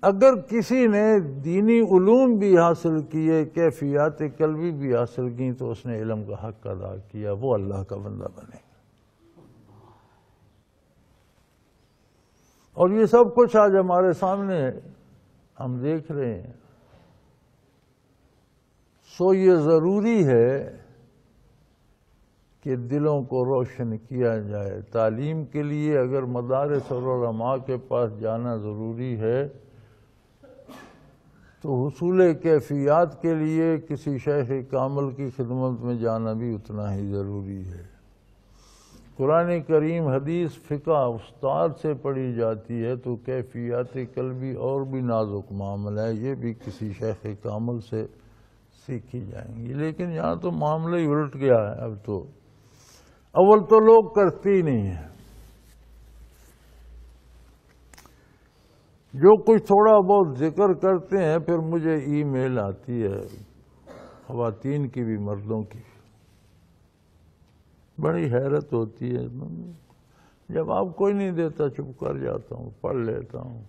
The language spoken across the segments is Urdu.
اگر کسی نے دینی علوم بھی حاصل کیے، کیفیات قلبی بھی حاصل کی، تو اس نے علم کا حق ادا کیا، وہ اللہ کا بندہ بنے۔ اور یہ سب کچھ آج ہمارے سامنے ہم دیکھ رہے ہیں۔ سو یہ ضروری ہے کہ دلوں کو روشن کیا جائے۔ تعلیم کے لیے اگر مدارس اور علماء کے پاس جانا ضروری ہے، تو حصول کیفیات کے لیے کسی شیخ کامل کی خدمت میں جانا بھی اتنا ہی ضروری ہے۔ قرآن کریم، حدیث، فقہ استاد سے پڑھی جاتی ہے، تو کیفیات قلبی اور بھی نازک معاملہ ہے، یہ بھی کسی شیخ کامل سے سیکھی جائیں گی۔ لیکن یہاں تو معاملہ ہی الٹ گیا ہے۔ اب تو اول تو لوگ کرتے ہی نہیں ہیں، جو کچھ تھوڑا بہت ذکر کرتے ہیں، پھر مجھے ای میل آتی ہے خواتین کی بھی مردوں کی، بڑی حیرت ہوتی ہے۔ جواب کوئی نہیں دیتا، چپ کر جاتا ہوں، پڑھ لیتا ہوں۔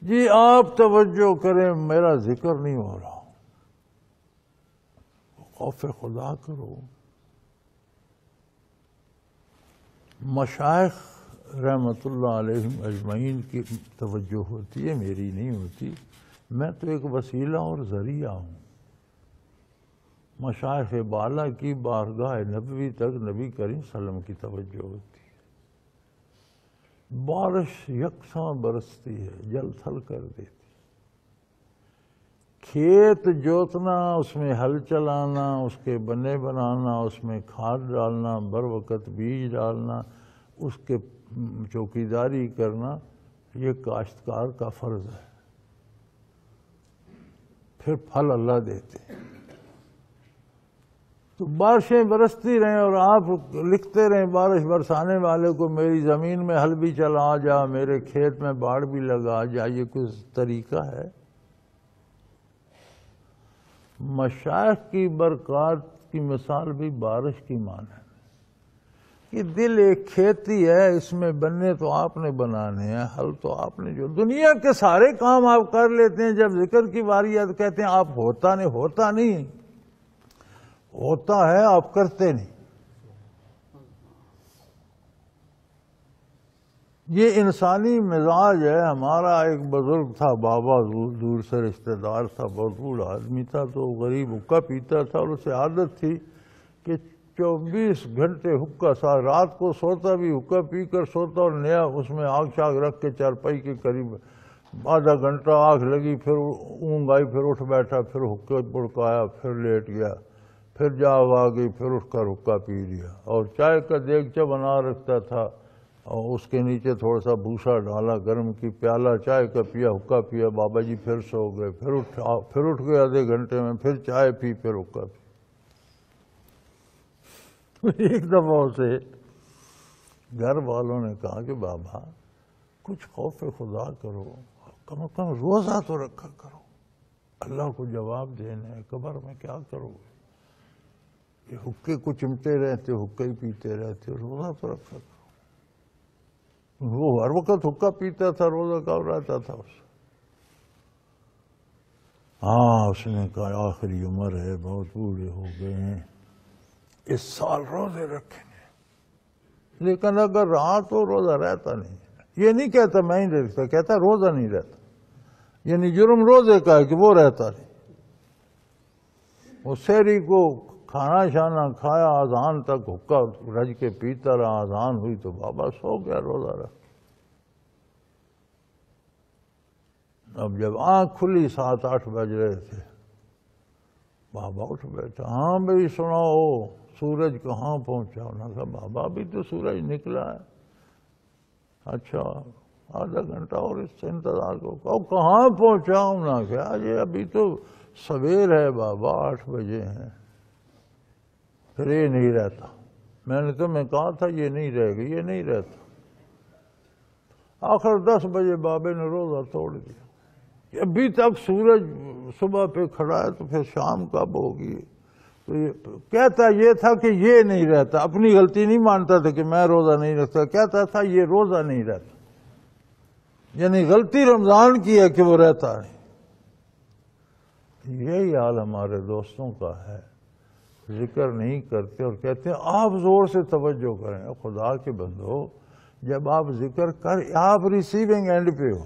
جی آپ توجہ کریں، میرا ذکر نہیں ہو رہا، خوف خدا کرو۔ مشائخ رحمت اللہ علیہم اجمعین کی توجہ ہوتی ہے، میری نہیں ہوتی۔ میں تو ایک وسیلہ اور ذریعہ ہوں۔ مشائخ بالا کی بارگاہ نبوی تک نبی کریم صلی اللہ علیہ وسلم کی توجہ ہوتی ہے۔ بارش یکساں برستی ہے، جل تھل کر دیتی۔ کھیت جوتنا، اس میں ہل چلانا، اس کے بنے بنانا، اس میں کھاد ڈالنا، بر وقت بیج ڈالنا، اس کے چوکیداری کرنا، یہ کاشتکار کا فرض ہے۔ پھر پھل اللہ دیتے ہیں۔ تو بارشیں برستی رہیں اور آپ لکھتے رہیں بارش برسانے والے کو، میری زمین میں ہل بھی چلا جا، میرے کھیت میں باڑ بھی لگا جا، یہ کوئی طریقہ ہے؟ مشائخ کی برکات کی مثال بھی بارش کی مانند ہے۔ یہ دل ایک کھیتی ہے، اس میں بننے تو آپ نے بنانے ہیں، حل تو آپ نے، جو دنیا کے سارے کام آپ کر لیتے ہیں، جب ذکر کی باری ہے تو کہتے ہیں آپ ہوتا نہیں، ہوتا ہے، آپ کرتے نہیں۔ یہ انسانی مزاج ہے۔ ہمارا ایک بزرگ تھا، بابا، دور سے رشتہ دار تھا، بہت بوڑھا آدمی تھا، تو غریب حقہ پیتا تھا، اور اسے عادت تھی کہ 24 گھنٹے حقہ، سا رات کو سوتا بھی حقہ پی کر سوتا، اور نیا اس میں آگ شاگ رکھ کے چارپائی کے قریب آدھا گھنٹہ آگ لگی، پھر اونگ آئی، پھر اٹھ بیٹھا، پھر حقہ بڑکایا، پھر لیٹ گیا، پھر جاگ آ گئی، پھر اٹھ کر حقہ پی لیا، اور چائے کا دیگچہ بنا رکھتا تھا، اور اس کے نیچے تھوڑا سا بھوسا ڈالا، گرم کی پیالہ چائے کا پیا، حقہ پیا، بابا جی پھر سو گئے، پھر اٹھ گئے آدھے گھنٹے میں، پھر چائے پی، پھر حقہ پی۔ ایک دفعہ اسے گھر والوں نے کہا کہ بابا کچھ خوف خدا کرو، کم از کم روزہ تو رکھا کرو، اللہ کو جواب دینا ہے، قبر میں کیا کرو گے؟ یہ حقے کو چمٹے رہتے، حقے ہی پیتے رہتے، روزہ تو رکھا کرو۔ وہ ہر وقت حقہ پیتا تھا، روزہ کب رہتا تھا اس؟ اس نے کہا آخری عمر ہے، بہت بوڑھے ہو گئے ہیں، اس سال روزے رکھیں گے۔ لیکن اگر رہا تو روزہ رہتا نہیں۔ یہ نہیں کہتا میں ہی نہیں رکھتا، کہتا روزہ نہیں رہتا، یعنی جرم روزے کا ہے کہ وہ رہتا نہیں۔ وہ سحری کو کھانا شانا کھایا، اذان تک حقہ رج کے پیتا رہا، اذان ہوئی تو بابا سو گیا روزہ رکھ۔ اب جب آنکھ کھلی 7-8 بج رہے تھے، بابا اٹھ بیٹھا، ہاں بھائی سناؤ، سورج کہاں پہنچا؟ انہوں نے کہا بابا ابھی تو سورج نکلا ہے۔ اچھا آدھا گھنٹہ اور اس سے انتظار کرو۔ کہاں پہنچا؟ انہوں نے کہا جی ابھی تو سویر ہے بابا، 8 بجے ہیں۔ پھر یہ نہیں رہتا، میں نے تمہیں کہا تھا یہ نہیں رہے گا، یہ نہیں رہتا۔ آخر 10 بجے بابے نے روزہ توڑ دیا۔ ابھی تک سورج صبح پہ کھڑا ہے، تو پھر شام کب ہوگی؟ تو یہ کہتا یہ تھا کہ یہ نہیں رہتا، اپنی غلطی نہیں مانتا تھا کہ میں روزہ نہیں رکھتا، کہتا تھا یہ روزہ نہیں رہتا۔ یعنی غلطی رمضان کی ہے کہ وہ رہتا نہیں. یہی حال ہمارے دوستوں کا ہے، ذکر نہیں کرتے اور کہتے ہیں آپ زور سے توجہ کریں. خدا کے بندو، جب آپ ذکر آپ ریسیونگ اینڈ پہ ہو،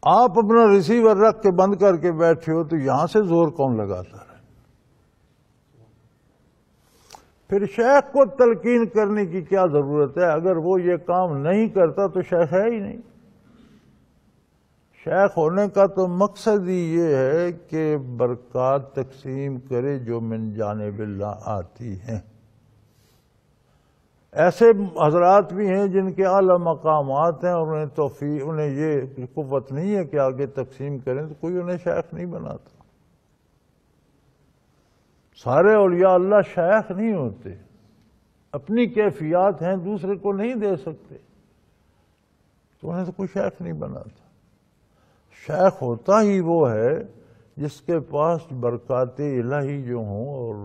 آپ اپنا ریسیور رکھ کے بند کر کے بیٹھے ہو، تو یہاں سے زور کون لگاتا ہے؟ پھر شیخ کو تلقین کرنے کی کیا ضرورت ہے؟ اگر وہ یہ کام نہیں کرتا تو شیخ ہے ہی نہیں. شیخ ہونے کا تو مقصد ہی یہ ہے کہ برکات تقسیم کرے جو من جانب اللہ آتی ہیں. ایسے حضرات بھی ہیں جن کے اعلیٰ مقامات ہیں اور انہیں یہ قوت نہیں ہے کہ آگے تقسیم کریں، تو کوئی انہیں شیخ نہیں بناتا. سارے اولیاء اللہ شیخ نہیں ہوتے، اپنی کیفیات ہیں دوسرے کو نہیں دے سکتے، تو انہیں تو کوئی شیخ نہیں بناتا. شیخ ہوتا ہی وہ ہے جس کے پاس برکات الہی جو ہوں اور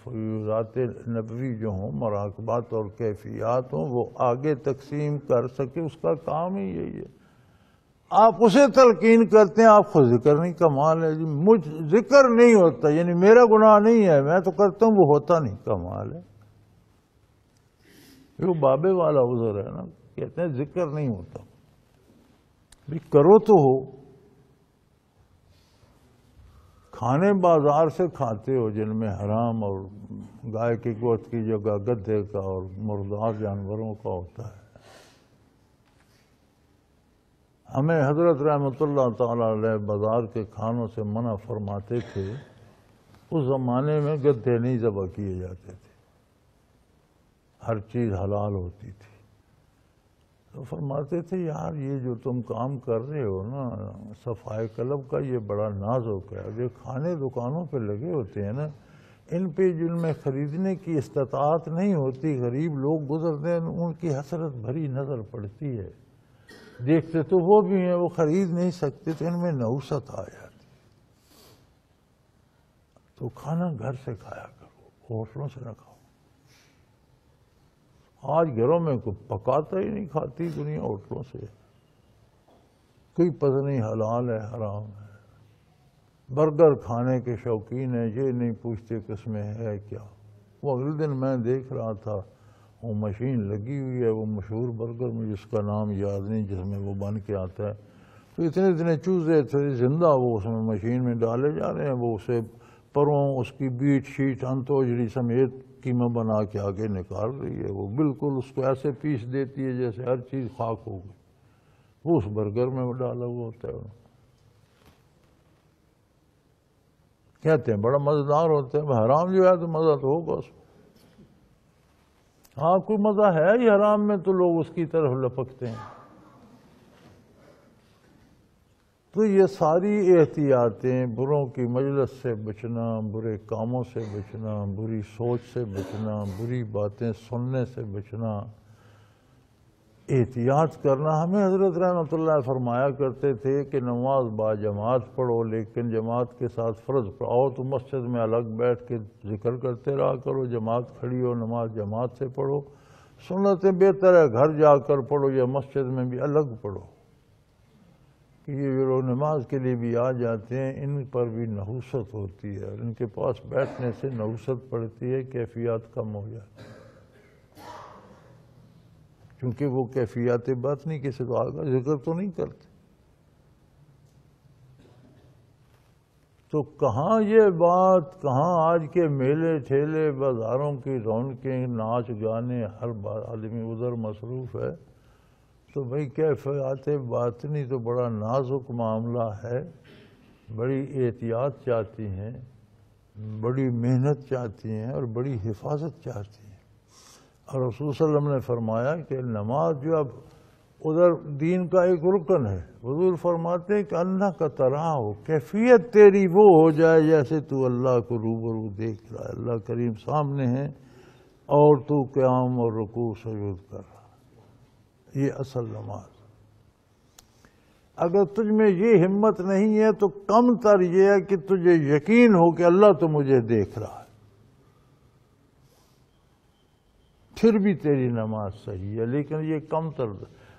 فیوضات نبوی جو ہوں، مراقبات اور کیفیات ہوں، وہ آگے تقسیم کر سکے. اس کا کام ہی یہی ہے. آپ اسے تلقین کرتے ہیں، آپ خود ذکر نہیں. کمال ہے جی، مجھ ذکر نہیں ہوتا، یعنی میرا گناہ نہیں ہے، میں تو کرتا ہوں، وہ ہوتا نہیں. کمال ہے. وہ بابے والا عذر ہے نا، کہتے ہیں ذکر نہیں ہوتا. بھی کرو تو ہو. کھانے بازار سے کھاتے ہو جن میں حرام اور گائے کی گوشت کی جگہ گدھے کا اور مردار جانوروں کا ہوتا ہے. ہمیں حضرت رحمۃ اللہ تعالی علیہ بازار کے کھانوں سے منع فرماتے تھے. اس زمانے میں گدھے نہیں ذبح کیے جاتے تھے، ہر چیز حلال ہوتی تھی. تو فرماتے تھے یار یہ جو تم کام کر رہے ہو نا صفائی قلب کا، یہ بڑا نازک ہے. اب یہ کھانے دکانوں پہ لگے ہوتے ہیں نا، ان پہ جن میں خریدنے کی استطاعت نہیں ہوتی، غریب لوگ گزرتے ہیں، ان کی حسرت بھری نظر پڑتی ہے. دیکھتے تو وہ بھی ہیں، وہ خرید نہیں سکتے، تو ان میں نحوست آ جاتی. تو کھانا گھر سے کھایا کرو، ہوٹلوں سے نہ کھاؤ. آج گھروں میں کوئی پکاتا ہی نہیں، کھاتی دنیا ہوٹلوں سے. کوئی پتہ نہیں حلال ہے حرام ہے. برگر کھانے کے شوقین ہیں، یہ نہیں پوچھتے کس میں ہے کیا. وہ اگلے دن میں دیکھ رہا تھا، وہ مشین لگی ہوئی ہے، وہ مشہور برگر میں جس کا نام یاد نہیں، جس میں وہ بن کے آتا ہے، تو اتنے چوزے تھے زندہ، وہ اس میں مشین میں ڈالے جا رہے ہیں. وہ اسے پروں، اس کی بیٹ شیٹ انتوجڑی سمیت قیمہ بنا کے آگے نکال رہی ہے. وہ بالکل اس کو ایسے پیس دیتی ہے جیسے ہر چیز خاک ہو گئی. وہ اس برگر میں ڈالا ہوا ہوتا ہے. کہتے ہیں بڑا مزیدار ہوتا ہے. حرام جو ہے تو مزہ تو ہوگا اس میں. ہاں کوئی مزہ ہے ہی حرام میں، تو لوگ اس کی طرف لپکتے ہیں. تو یہ ساری احتیاطیں، بروں کی مجلس سے بچنا، برے کاموں سے بچنا، بری سوچ سے بچنا، بری باتیں سننے سے بچنا، احتیاط کرنا. ہمیں حضرت رحمۃ اللہ فرمایا کرتے تھے کہ نماز با جماعت پڑھو، لیکن جماعت کے ساتھ فرض پڑھو تو مسجد میں الگ بیٹھ کے ذکر کرتے رہا کرو. جماعت کھڑی ہو، نماز جماعت سے پڑھو. سنتیں بہتر ہے گھر جا کر پڑھو یا مسجد میں بھی الگ پڑھو. کہ یہ جو لوگ نماز کے لیے بھی آ جاتے ہیں، ان پر بھی نحوست ہوتی ہے، اور ان کے پاس بیٹھنے سے نحوست پڑتی ہے، کیفیات کم ہو جاتی ہے. کیونکہ وہ کیفیات باطنی کے سوا کا ذکر تو نہیں کرتے. تو کہاں یہ بات، کہاں آج کے میلے ٹھیلے، بازاروں کی رونقیں، ناچ گانے، ہر آدمی ادھر مصروف ہے. تو بھئی کیفیات باطنی تو بڑا نازک معاملہ ہے، بڑی احتیاط چاہتی ہیں، بڑی محنت چاہتی ہیں اور بڑی حفاظت چاہتی ہیں. اور رسول صلی اللہ علیہ وسلم نے فرمایا کہ نماز جو اب ادھر دین کا ایک رکن ہے. حضور فرماتے ہیں کہ اللہ کا طرح ہو، کیفیت تیری وہ ہو جائے جیسے تو اللہ کو روبرو دیکھ رہا ہے، اللہ کریم سامنے ہے اور تو قیام اور رکوع سجود کر رہا. یہ اصل نماز. اگر تجھ میں یہ ہمت نہیں ہے تو کم تر یہ ہے کہ تجھے یقین ہو کہ اللہ تو مجھے دیکھ رہا ہے، پھر بھی تیری نماز صحیح ہے. لیکن یہ کم تر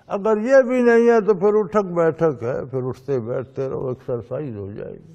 اگر یہ بھی نہیں ہے تو پھر اٹھک بیٹھک ہے، پھر اٹھتے بیٹھتے رہو، ایکسرسائز ہو جائے گی۔